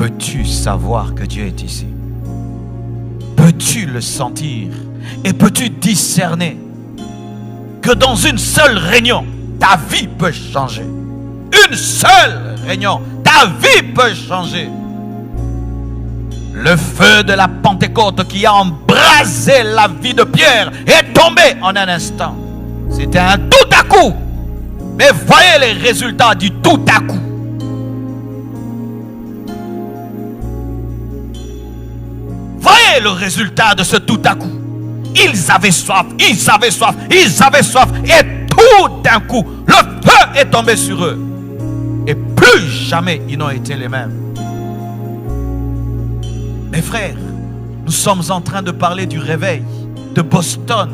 Peux-tu savoir que Dieu est ici? Peux-tu le sentir? Et peux-tu discerner que dans une seule réunion, ta vie peut changer? Une seule réunion, ta vie peut changer. Le feu de la Pentecôte qui a embrasé la vie de Pierre est tombé en un instant. C'était un tout à coup. Mais voyez les résultats du tout à coup. Voyez le résultat de ce tout à coup. Ils avaient soif, ils avaient soif, ils avaient soif. Et tout d'un coup, le feu est tombé sur eux. Et plus jamais ils n'ont été les mêmes. Mes frères, nous sommes en train de parler du réveil de Boston.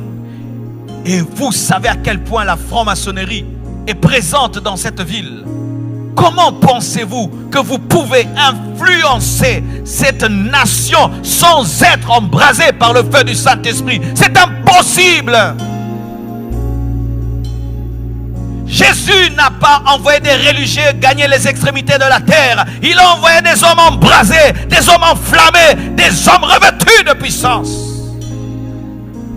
Et vous savez à quel point la franc-maçonnerie est présente dans cette ville. Comment pensez-vous que vous pouvez influencer cette nation sans être embrasé par le feu du Saint-Esprit? C'est impossible. Jésus n'a pas envoyé des religieux gagner les extrémités de la terre. Il a envoyé des hommes embrasés, des hommes enflammés, des hommes revêtus de puissance.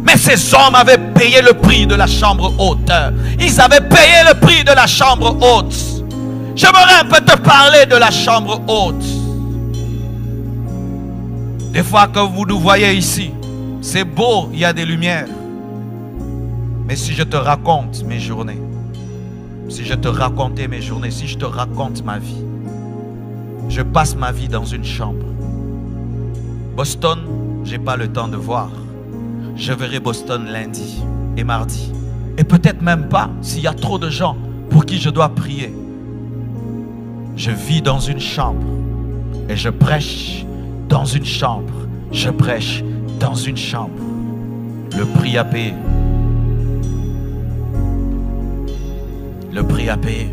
Mais ces hommes avaient payé le prix de la chambre haute. Ils avaient payé le prix de la chambre haute. J'aimerais un peu te parler de la chambre haute. Des fois que vous nous voyez ici, c'est beau, il y a des lumières. Mais si je te raconte mes journées, si je te racontais mes journées, si je te raconte ma vie, je passe ma vie dans une chambre. Boston, je n'ai pas le temps de voir. Je verrai Boston lundi et mardi. Et peut-être même pas s'il y a trop de gens pour qui je dois prier. Je vis dans une chambre et je prêche dans une chambre. Je prêche dans une chambre. Le prix à payer. Le prix à payer.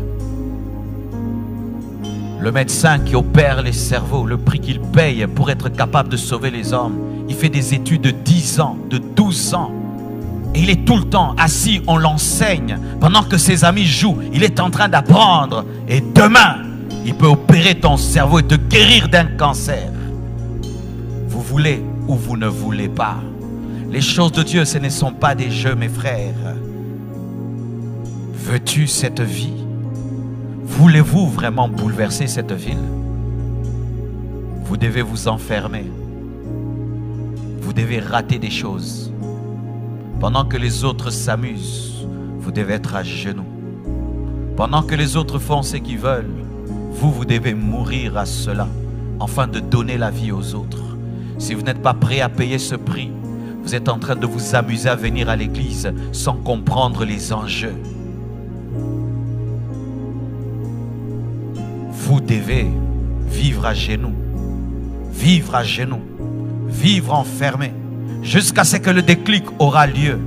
Le médecin qui opère les cerveaux, le prix qu'il paye pour être capable de sauver les hommes. Il fait des études de 10 ans, de 12 ans. Et il est tout le temps assis, on l'enseigne. Pendant que ses amis jouent, il est en train d'apprendre. Et demain, il peut opérer ton cerveau et te guérir d'un cancer. Vous voulez ou vous ne voulez pas. Les choses de Dieu, ce ne sont pas des jeux, mes frères. Veux-tu cette vie? Voulez-vous vraiment bouleverser cette ville? Vous devez vous enfermer. Vous devez rater des choses. Pendant que les autres s'amusent, vous devez être à genoux. Pendant que les autres font ce qu'ils veulent, vous devez mourir à cela, afin de donner la vie aux autres. Si vous n'êtes pas prêt à payer ce prix, vous êtes en train de vous amuser à venir à l'église sans comprendre les enjeux. Vous devez vivre à genoux, vivre à genoux, vivre enfermé, jusqu'à ce que le déclic aura lieu.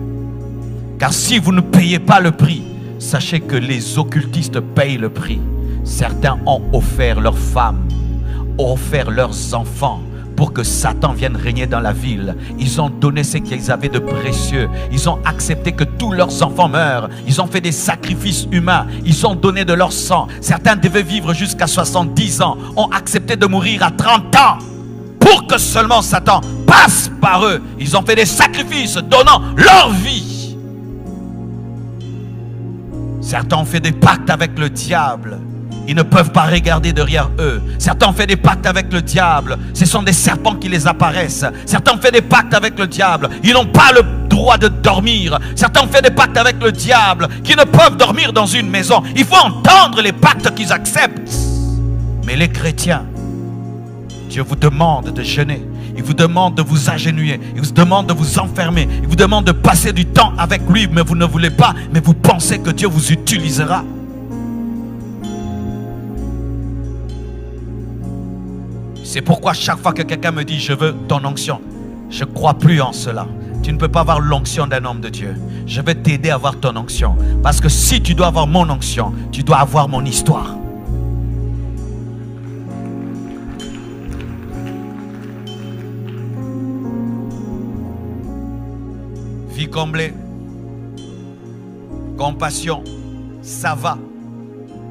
Car si vous ne payez pas le prix, sachez que les occultistes payent le prix. Certains ont offert leurs femmes, ont offert leurs enfants pour que Satan vienne régner dans la ville. Ils ont donné ce qu'ils avaient de précieux. Ils ont accepté que tous leurs enfants meurent. Ils ont fait des sacrifices humains. Ils ont donné de leur sang. Certains devaient vivre jusqu'à 70 ans. Ont accepté de mourir à 30 ans pour que seulement Satan passe par eux. Ils ont fait des sacrifices donnant leur vie. Certains ont fait des pactes avec le diable. Ils ne peuvent pas regarder derrière eux. Certains ont fait des pactes avec le diable. Ce sont des serpents qui les apparaissent. Certains ont fait des pactes avec le diable. Ils n'ont pas le droit de dormir. Certains ont fait des pactes avec le diable qui ne peuvent dormir dans une maison. Il faut entendre les pactes qu'ils acceptent. Mais les chrétiens, Dieu vous demande de jeûner. Il vous demande de vous agenouiller. Il vous demande de vous enfermer. Il vous demande de passer du temps avec lui. Mais vous ne voulez pas. Mais vous pensez que Dieu vous utilisera. C'est pourquoi chaque fois que quelqu'un me dit « Je veux ton onction », je ne crois plus en cela. Tu ne peux pas avoir l'onction d'un homme de Dieu. Je vais t'aider à avoir ton onction. Parce que si tu dois avoir mon onction, tu dois avoir mon histoire. Vie comblée, compassion, ça va.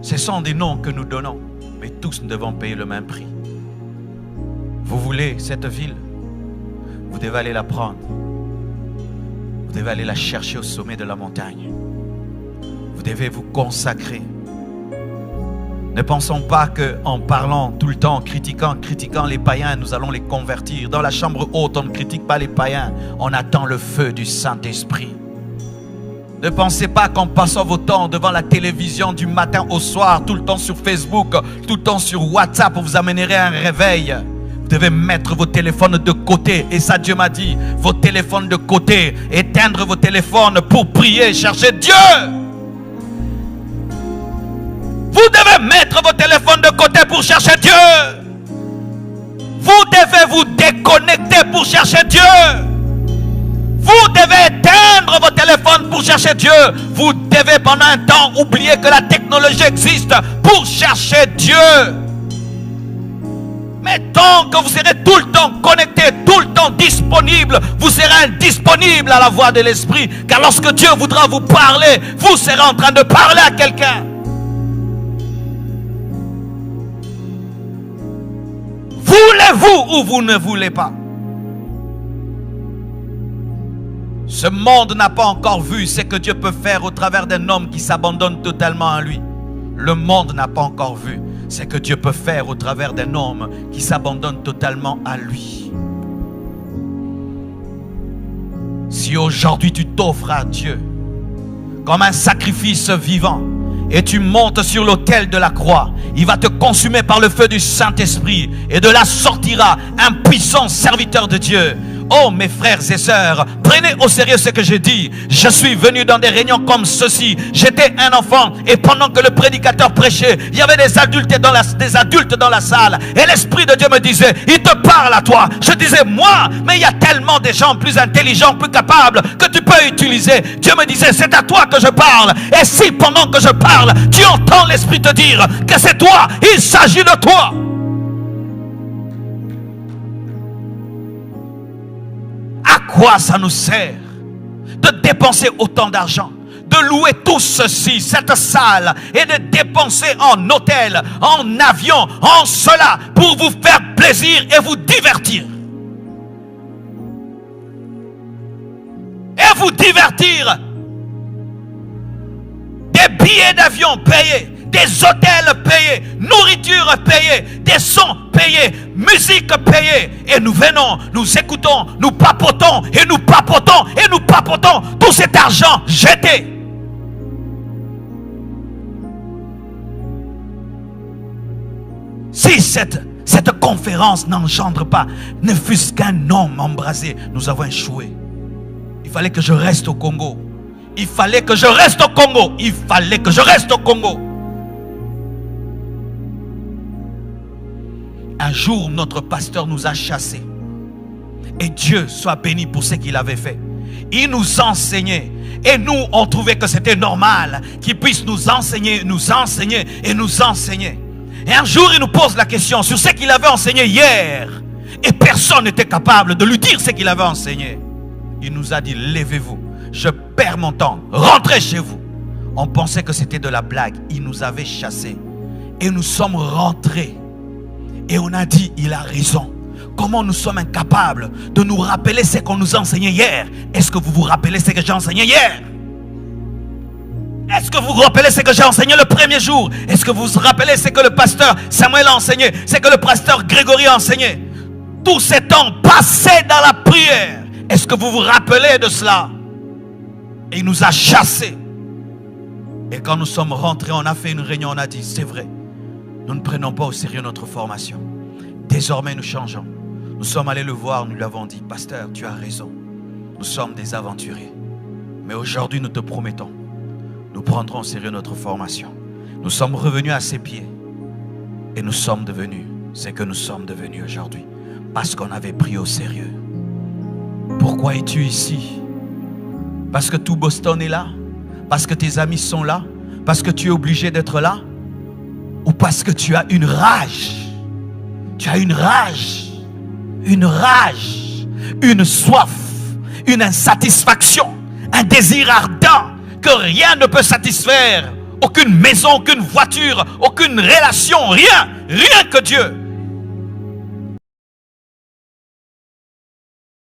Ce sont des noms que nous donnons. Mais tous nous devons payer le même prix. Vous voulez cette ville? Vous devez aller la prendre. Vous devez aller la chercher au sommet de la montagne. Vous devez vous consacrer. Ne pensons pas qu'en parlant tout le temps, critiquant les païens, nous allons les convertir. Dans la chambre haute, on ne critique pas les païens. On attend le feu du Saint-Esprit. Ne pensez pas qu'en passant vos temps devant la télévision du matin au soir, tout le temps sur Facebook, tout le temps sur WhatsApp, vous amènerez un réveil. Vous devez mettre vos téléphones de côté. Et ça, Dieu m'a dit, vos téléphones de côté. Éteindre vos téléphones pour prier, chercher Dieu. Vous devez mettre vos téléphones de côté pour chercher Dieu. Vous devez vous déconnecter pour chercher Dieu. Vous devez éteindre vos téléphones pour chercher Dieu. Vous devez pendant un temps oublier que la technologie existe pour chercher Dieu. Mais tant que vous serez tout le temps connecté, tout le temps disponible, vous serez indisponible à la voix de l'Esprit. Car lorsque Dieu voudra vous parler, vous serez en train de parler à quelqu'un. Voulez-vous ou vous ne voulez pas? Ce monde n'a pas encore vu ce que Dieu peut faire au travers d'un homme qui s'abandonne totalement à lui. Le monde n'a pas encore vu ce que Dieu peut faire au travers d'un homme qui s'abandonne totalement à lui. Si aujourd'hui tu t'offres à Dieu comme un sacrifice vivant et tu montes sur l'autel de la croix, il va te consumer par le feu du Saint-Esprit et de là sortira un puissant serviteur de Dieu. Oh mes frères et sœurs, prenez au sérieux ce que je dis. Je suis venu dans des réunions comme ceci. J'étais un enfant et pendant que le prédicateur prêchait, il y avait des adultes dans la salle. Et l'Esprit de Dieu me disait, il te parle à toi. Je disais, moi, mais il y a tellement de gens plus intelligents, plus capables que tu peux utiliser. Dieu me disait, c'est à toi que je parle. Et si pendant que je parle, tu entends l'Esprit te dire que c'est toi, il s'agit de toi. À quoi ça nous sert de dépenser autant d'argent, de louer tout ceci, cette salle, et de dépenser en hôtel, en avion, en cela, pour vous faire plaisir et vous divertir? Et vous divertir. Des billets d'avion payés, des hôtels payés, nourriture payée, des sons payés, musique payée. Et nous venons, nous écoutons, nous papotons, et nous papotons, et nous papotons tout cet argent jeté. Si cette conférence n'engendre pas, ne fût-ce qu'un homme embrasé, nous avons échoué. Il fallait que je reste au Congo. Il fallait que je reste au Congo. Il fallait que je reste au Congo. Un jour, notre pasteur nous a chassés. Et Dieu soit béni pour ce qu'il avait fait. Il nous enseignait. Et nous, on trouvait que c'était normal qu'il puisse nous enseigner et nous enseigner. Et un jour, il nous pose la question sur ce qu'il avait enseigné hier. Et personne n'était capable de lui dire ce qu'il avait enseigné. Il nous a dit, levez-vous. Je perds mon temps. Rentrez chez vous. On pensait que c'était de la blague. Il nous avait chassés. Et nous sommes rentrés. Et on a dit, il a raison. Comment nous sommes incapables de nous rappeler ce qu'on nous a enseigné hier? Est-ce que vous vous rappelez ce que j'ai enseigné hier? Est-ce que vous vous rappelez ce que j'ai enseigné le premier jour? Est-ce que vous vous rappelez ce que le pasteur Samuel a enseigné? Ce que le pasteur Grégory a enseigné? Tout ce temps passé dans la prière. Est-ce que vous vous rappelez de cela? Et il nous a chassés. Et quand nous sommes rentrés, on a fait une réunion, on a dit, c'est vrai. Nous ne prenons pas au sérieux notre formation. Désormais, nous changeons. Nous sommes allés le voir, nous lui avons dit, pasteur, tu as raison. Nous sommes des aventuriers. Mais aujourd'hui, nous te promettons, nous prendrons au sérieux notre formation. Nous sommes revenus à ses pieds. Et nous sommes devenus ce que nous sommes devenus aujourd'hui. Parce qu'on avait pris au sérieux. Pourquoi es-tu ici? Parce que tout Boston est là? Parce que tes amis sont là? Parce que tu es obligé d'être là? Ou parce que tu as une rage? Tu as une rage, une soif, une insatisfaction, un désir ardent que rien ne peut satisfaire. Aucune maison, aucune voiture, aucune relation, rien que Dieu.